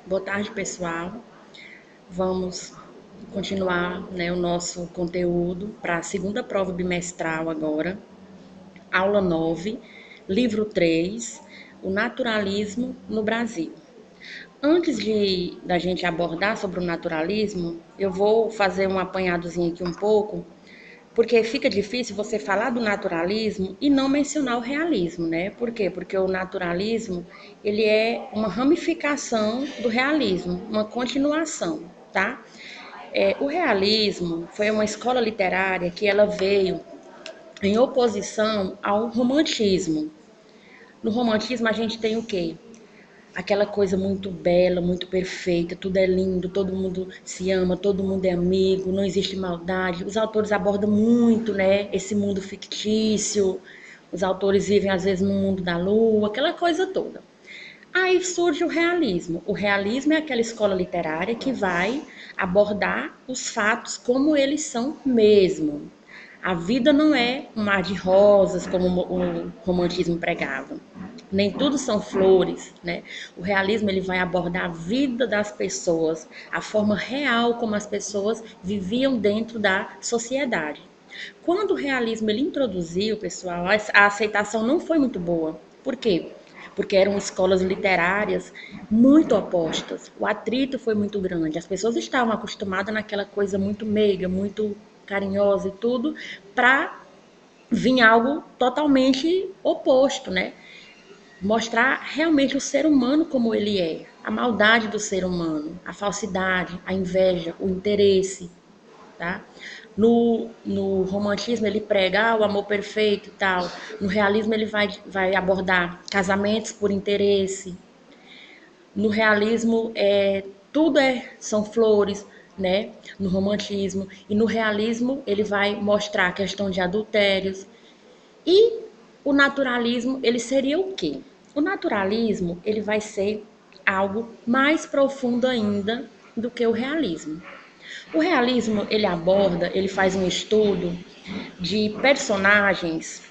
Boa tarde, pessoal. Vamos continuar, o nosso conteúdo para a segunda prova bimestral agora. Aula 9, livro 3, o naturalismo no Brasil. Antes da gente abordar sobre o naturalismo, eu vou fazer um apanhadozinho aqui um pouco, porque fica difícil você falar do naturalismo e não mencionar o realismo, né? Por quê? Porque o naturalismo, ele é uma ramificação do realismo, uma continuação, tá? O realismo foi uma escola literária que ela veio em oposição ao romantismo. No romantismo a gente tem o quê? Aquela coisa muito bela, muito perfeita, tudo é lindo, todo mundo se ama, todo mundo é amigo, não existe maldade. Os autores abordam muito, né, esse mundo fictício. Os autores vivem às vezes no mundo da lua, aquela coisa toda. Aí surge o realismo. O realismo é aquela escola literária que vai abordar os fatos como eles são mesmo. A vida não é um mar de rosas, como o romantismo pregava. Nem tudo são flores, né? O realismo ele vai abordar a vida das pessoas, a forma real como as pessoas viviam dentro da sociedade. Quando o realismo ele introduziu, pessoal, a aceitação não foi muito boa. Por quê? Porque eram escolas literárias muito opostas. O atrito foi muito grande. As pessoas estavam acostumadas naquela coisa muito meiga, muito carinhosa e tudo, para vir algo totalmente oposto, né? Mostrar realmente o ser humano como ele é, a maldade do ser humano, a falsidade, a inveja, o interesse, tá? No romantismo ele prega o amor perfeito e tal. No realismo ele vai abordar casamentos por interesse. No realismo são flores, né? No romantismo e no realismo ele vai mostrar a questão de adultérios. E o naturalismo ele seria o quê? O naturalismo ele vai ser algo mais profundo ainda do que o realismo. O realismo, ele faz um estudo de personagens,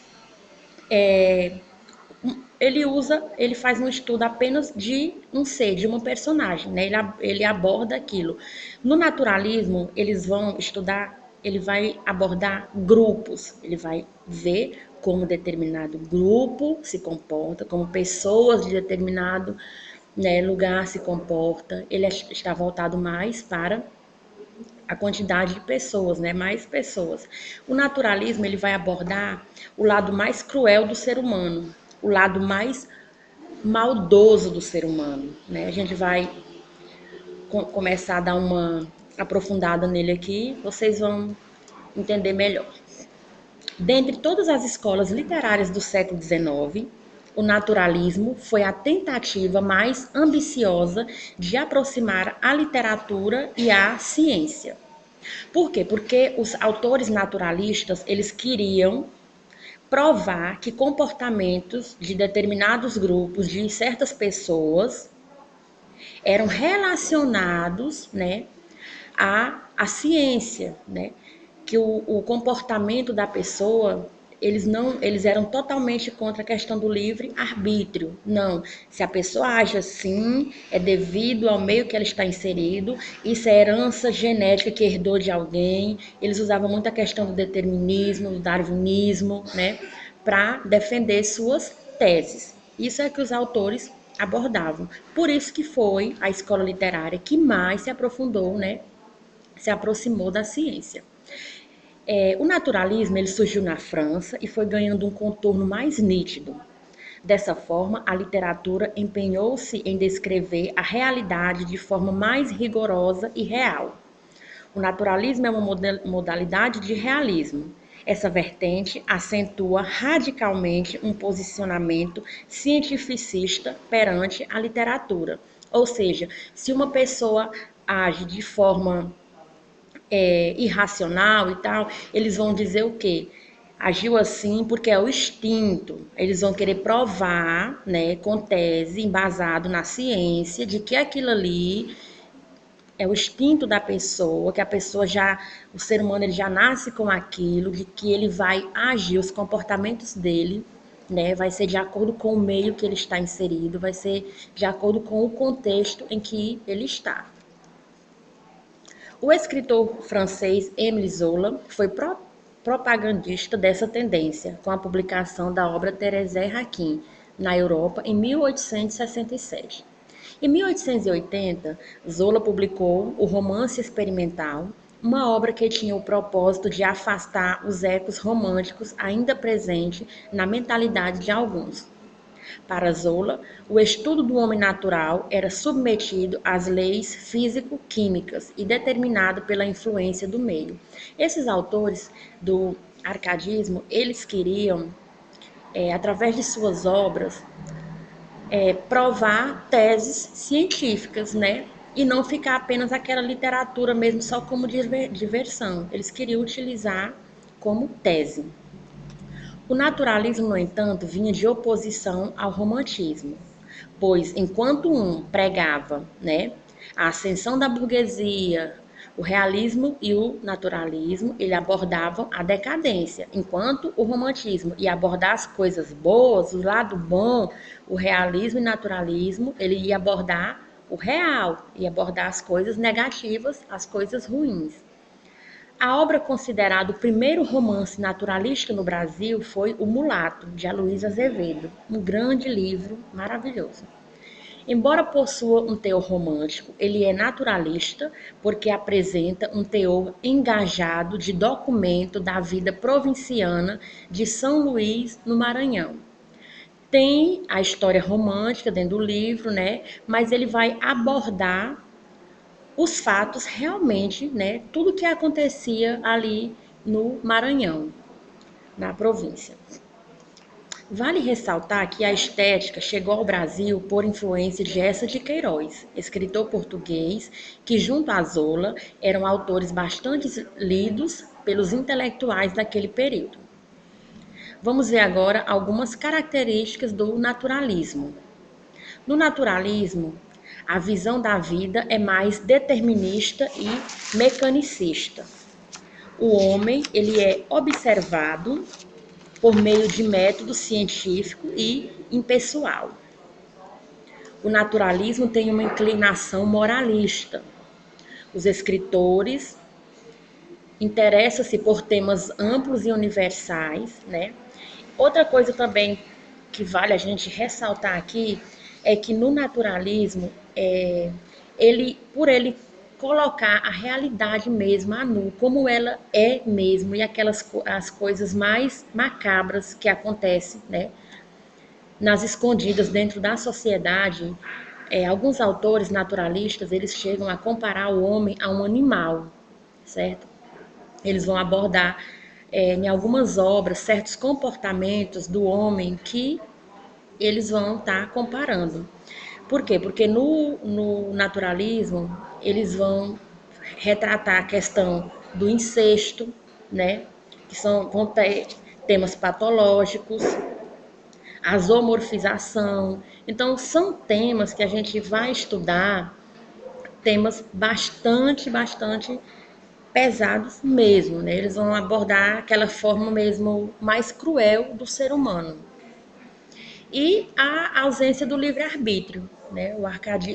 ele faz um estudo apenas de um ser, de uma personagem, né? Ele aborda aquilo. No naturalismo, eles vão estudar, ele vai abordar grupos, ele vai ver como determinado grupo se comporta, como pessoas de determinado, né, lugar se comporta. Ele está voltado mais para a quantidade de pessoas, né? Mais pessoas. O naturalismo ele vai abordar o lado mais cruel do ser humano, o lado mais maldoso do ser humano, né? A gente vai começar a dar uma aprofundada nele aqui, vocês vão entender melhor. Dentre todas as escolas literárias do século XIX, o naturalismo foi a tentativa mais ambiciosa de aproximar a literatura e a ciência. Por quê? Porque os autores naturalistas, eles queriam provar que comportamentos de determinados grupos, de certas pessoas, eram relacionados, né, à ciência, né? Que o comportamento da pessoa, eles eram totalmente contra a questão do livre arbítrio. Não, se a pessoa age assim, é devido ao meio que ela está inserido, isso é herança genética que herdou de alguém. Eles usavam muito a questão do determinismo, do darwinismo, né, para defender suas teses. Isso é que os autores abordavam. Por isso que foi a escola literária que mais se aprofundou, né, se aproximou da ciência. O naturalismo ele surgiu na França e foi ganhando um contorno mais nítido. Dessa forma, a literatura empenhou-se em descrever a realidade de forma mais rigorosa e real. O naturalismo é uma modalidade de realismo. Essa vertente acentua radicalmente um posicionamento cientificista perante a literatura. Ou seja, se uma pessoa age de forma irracional e tal, eles vão dizer o quê? Agiu assim porque é o instinto. Eles vão querer provar, né, com tese, embasado na ciência, de que aquilo ali é o instinto da pessoa, que a pessoa já, o ser humano ele já nasce com aquilo, de que ele vai agir, os comportamentos dele né? Vai ser de acordo com o meio que ele está inserido, vai ser de acordo com o contexto em que ele está. O escritor francês Émile Zola foi propagandista dessa tendência, com a publicação da obra Thérèse Raquin, na Europa, em 1867. Em 1880, Zola publicou o Romance Experimental, uma obra que tinha o propósito de afastar os ecos românticos ainda presentes na mentalidade de alguns. Para Zola, o estudo do homem natural era submetido às leis físico-químicas e determinado pela influência do meio. Esses autores do arcadismo, eles queriam, através de suas obras, provar teses científicas, né? E não ficar apenas aquela literatura mesmo só como diversão. Eles queriam utilizar como tese. O naturalismo, no entanto, vinha de oposição ao romantismo, pois enquanto um pregava, né, a ascensão da burguesia, o realismo e o naturalismo, ele abordavam a decadência, enquanto o romantismo ia abordar as coisas boas, o lado bom, o realismo e naturalismo, ele ia abordar o real, ia abordar as coisas negativas, as coisas ruins. A obra considerada o primeiro romance naturalista no Brasil foi O Mulato, de Aloysio Azevedo, um grande livro maravilhoso. Embora possua um teor romântico, ele é naturalista porque apresenta um teor engajado de documento da vida provinciana de São Luís, no Maranhão. Tem a história romântica dentro do livro, né? Mas ele vai abordar os fatos realmente, né? Tudo que acontecia ali no Maranhão, na província. Vale ressaltar que a estética chegou ao Brasil por influência de Eça de Queiroz, escritor português que, junto a Zola, eram autores bastante lidos pelos intelectuais daquele período. Vamos ver agora algumas características do naturalismo. No naturalismo, a visão da vida é mais determinista e mecanicista. O homem, ele é observado por meio de método científico e impessoal. O naturalismo tem uma inclinação moralista. Os escritores interessam-se por temas amplos e universais, né? Outra coisa também que vale a gente ressaltar aqui é que no naturalismo, por ele colocar a realidade mesmo a nu, como ela é mesmo, e as coisas mais macabras que acontecem, né, nas escondidas dentro da sociedade. Alguns autores naturalistas, eles chegam a comparar o homem a um animal, certo? Eles vão abordar em algumas obras certos comportamentos do homem que eles vão estar comparando. Por quê? Porque no naturalismo eles vão retratar a questão do incesto, né? Vão ter temas patológicos, a zoomorfização. Então, são temas que a gente vai estudar, temas bastante pesados mesmo, né? Eles vão abordar aquela forma mesmo mais cruel do ser humano. E a ausência do livre-arbítrio, né?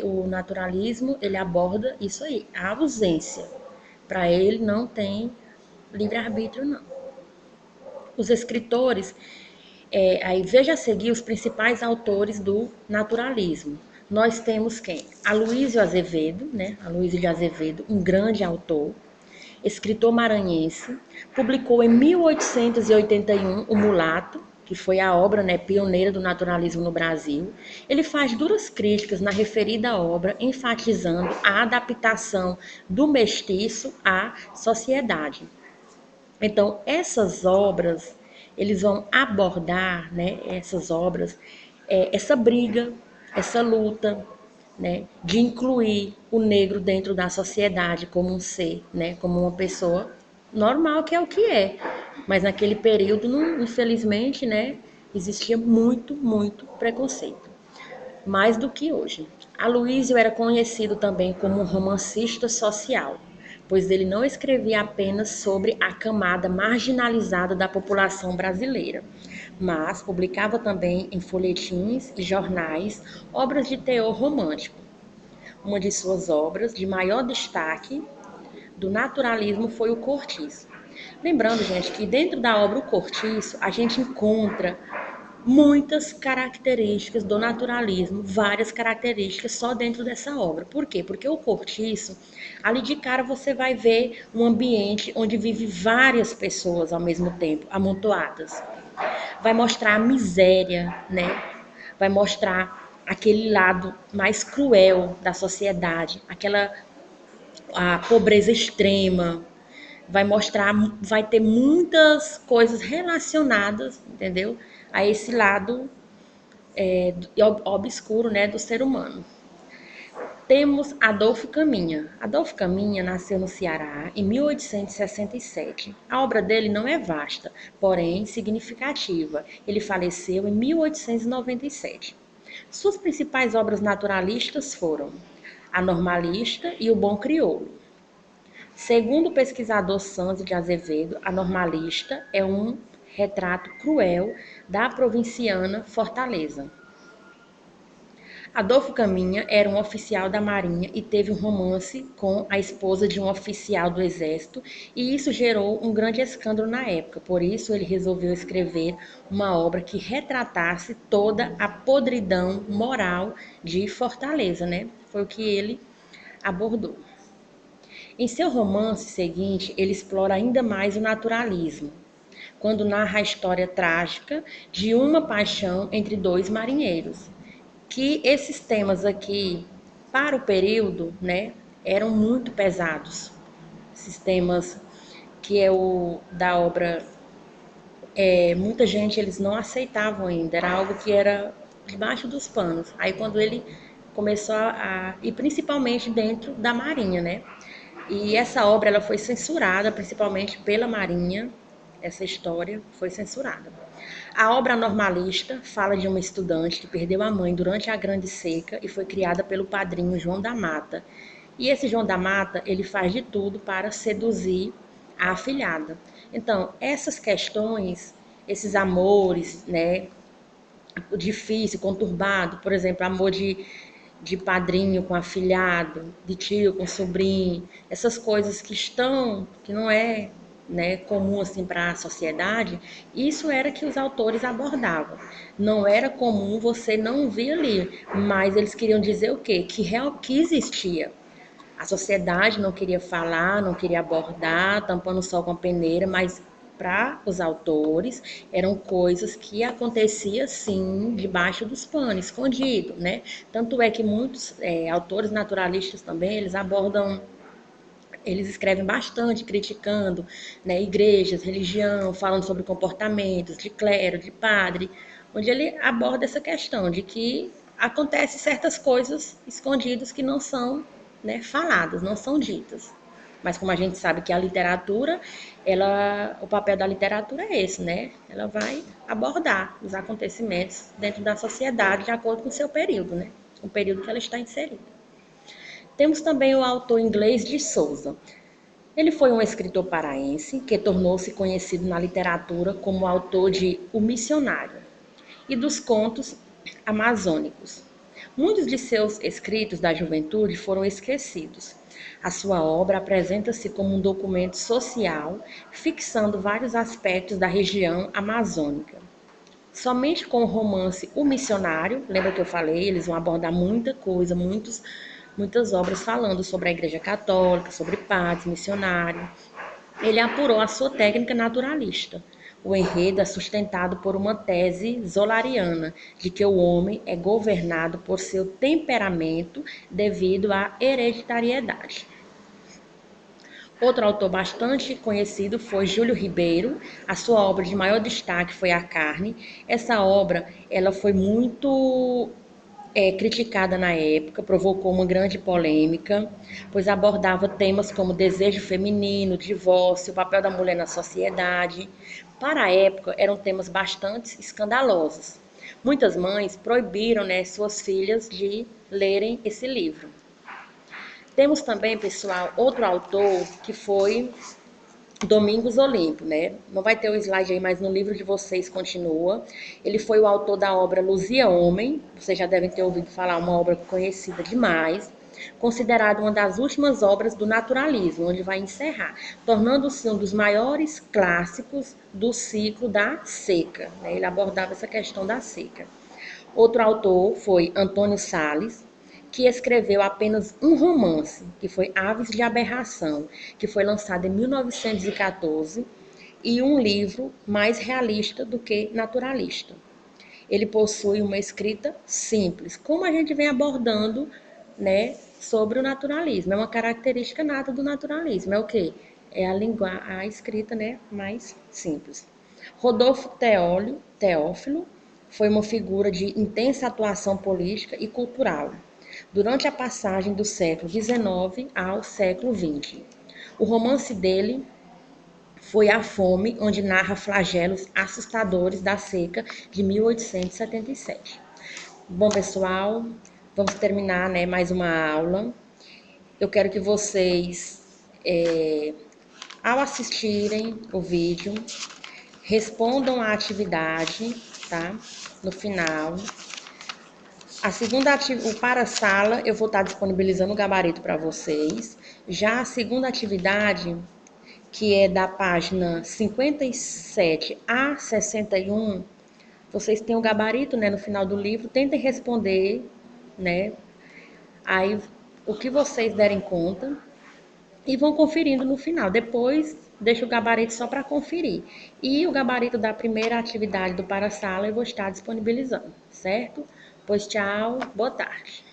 O naturalismo, ele aborda isso aí, a ausência. Para ele não tem livre-arbítrio, não. Os escritores, aí veja a seguir os principais autores do naturalismo. Nós temos quem? Aloysio Azevedo, né? Aloysio de Azevedo, um grande autor, escritor maranhense, publicou em 1881 O Mulato, que foi a obra, né, pioneira do naturalismo no Brasil. Ele faz duras críticas na referida obra, enfatizando a adaptação do mestiço à sociedade. Então, essas obras, eles vão abordar, né, essas obras, essa briga, essa luta, né, de incluir o negro dentro da sociedade como um ser, né, como uma pessoa normal, que é o que é. Mas naquele período, não, infelizmente, né, existia muito preconceito. Mais do que hoje. Aloysio era conhecido também como um romancista social, pois ele não escrevia apenas sobre a camada marginalizada da população brasileira, mas publicava também em folhetins e jornais obras de teor romântico. Uma de suas obras de maior destaque do naturalismo foi o Cortiço. Lembrando, gente, que dentro da obra O Cortiço a gente encontra muitas características do naturalismo, várias características só dentro dessa obra. Por quê? Porque o Cortiço, ali de cara você vai ver um ambiente onde vive várias pessoas ao mesmo tempo, amontoadas. Vai mostrar a miséria, né? Vai mostrar aquele lado mais cruel da sociedade, aquela a pobreza extrema, vai mostrar, vai ter muitas coisas relacionadas, entendeu? A esse lado obscuro, né, do ser humano. Temos Adolfo Caminha. Adolfo Caminha nasceu no Ceará em 1867. A obra dele não é vasta, porém significativa. Ele faleceu em 1897. Suas principais obras naturalistas foram A Normalista e O Bom Crioulo. Segundo o pesquisador Santos de Azevedo, A Normalista é um retrato cruel da provinciana Fortaleza. Adolfo Caminha era um oficial da Marinha e teve um romance com a esposa de um oficial do Exército, e isso gerou um grande escândalo na época. Por isso, ele resolveu escrever uma obra que retratasse toda a podridão moral de Fortaleza, né? Foi o que ele abordou. Em seu romance seguinte, ele explora ainda mais o naturalismo, quando narra a história trágica de uma paixão entre dois marinheiros. Que esses temas aqui, para o período, né, eram muito pesados. Esses temas que é o da obra, muita gente eles não aceitavam ainda, era algo que era debaixo dos panos. Aí quando ele começou e principalmente dentro da Marinha, né? E essa obra ela foi censurada, principalmente pela Marinha. Essa história foi censurada. A obra Normalista fala de uma estudante que perdeu a mãe durante a Grande Seca e foi criada pelo padrinho João da Mata. E esse João da Mata, ele faz de tudo para seduzir a afilhada. Então, essas questões, esses amores, né, difícil, conturbado, por exemplo, amor de padrinho com afilhado, de tio com sobrinho, essas coisas que não é, né, comum assim para a sociedade, isso era que os autores abordavam. Não era comum, você não via ali, mas eles queriam dizer o quê? Que existia. A sociedade não queria falar, não queria abordar, tampando o sol com a peneira, mas para os autores eram coisas que aconteciam sim debaixo dos panos, escondido, né? Tanto é que muitos autores naturalistas também eles abordam, eles escrevem bastante criticando, né, igrejas, religião, falando sobre comportamentos de clero, de padre, onde ele aborda essa questão de que acontecem certas coisas escondidas que não são, né, faladas, não são ditas. Mas como a gente sabe que a literatura, o papel da literatura é esse, né? Ela vai abordar os acontecimentos dentro da sociedade de acordo com o seu período, né? O período que ela está inserida. Temos também o autor inglês de Souza. Ele foi um escritor paraense que tornou-se conhecido na literatura como autor de O Missionário e dos contos amazônicos. Muitos de seus escritos da juventude foram esquecidos. A sua obra apresenta-se como um documento social, fixando vários aspectos da região amazônica. Somente com o romance O Missionário, lembra que eu falei, eles vão abordar muita coisa, muitas obras falando sobre a Igreja Católica, sobre padres, missionários. Ele apurou a sua técnica naturalista. O enredo é sustentado por uma tese zolariana, de que o homem é governado por seu temperamento devido à hereditariedade. Outro autor bastante conhecido foi Júlio Ribeiro. A sua obra de maior destaque foi A Carne. Essa obra ela foi muito criticada na época, provocou uma grande polêmica, pois abordava temas como desejo feminino, divórcio, o papel da mulher na sociedade. Para a época, eram temas bastante escandalosos. Muitas mães proibiram, né, suas filhas de lerem esse livro. Temos também, pessoal, outro autor que foi Domingos Olímpio, né? Não vai ter o slide aí, mas no livro de vocês continua. Ele foi o autor da obra Luzia Homem, vocês já devem ter ouvido falar, uma obra conhecida demais, considerada uma das últimas obras do naturalismo, onde vai encerrar, tornando-se um dos maiores clássicos do ciclo da seca, né? Ele abordava essa questão da seca. Outro autor foi Antônio Sales, que escreveu apenas um romance, que foi Aves de Aberração, que foi lançado em 1914, e um livro mais realista do que naturalista. Ele possui uma escrita simples, como a gente vem abordando, né, sobre o naturalismo. É uma característica nata do naturalismo. É o quê? É a escrita, né, mais simples. Rodolfo Teófilo foi uma figura de intensa atuação política e cultural durante a passagem do século XIX ao século XX. O romance dele foi A Fome, onde narra flagelos assustadores da seca de 1877. Bom, pessoal, vamos terminar, né, mais uma aula. Eu quero que vocês, ao assistirem o vídeo, respondam a atividade, tá? No final. A segunda atividade, o para-sala, eu vou estar disponibilizando o gabarito para vocês. Já a segunda atividade, que é da página 57 a 61, vocês têm o gabarito, né, no final do livro, tentem responder, né, aí o que vocês derem conta e vão conferindo no final. Depois, deixa o gabarito só para conferir. E o gabarito da primeira atividade do para-sala eu vou estar disponibilizando, certo? Pois tchau, boa tarde.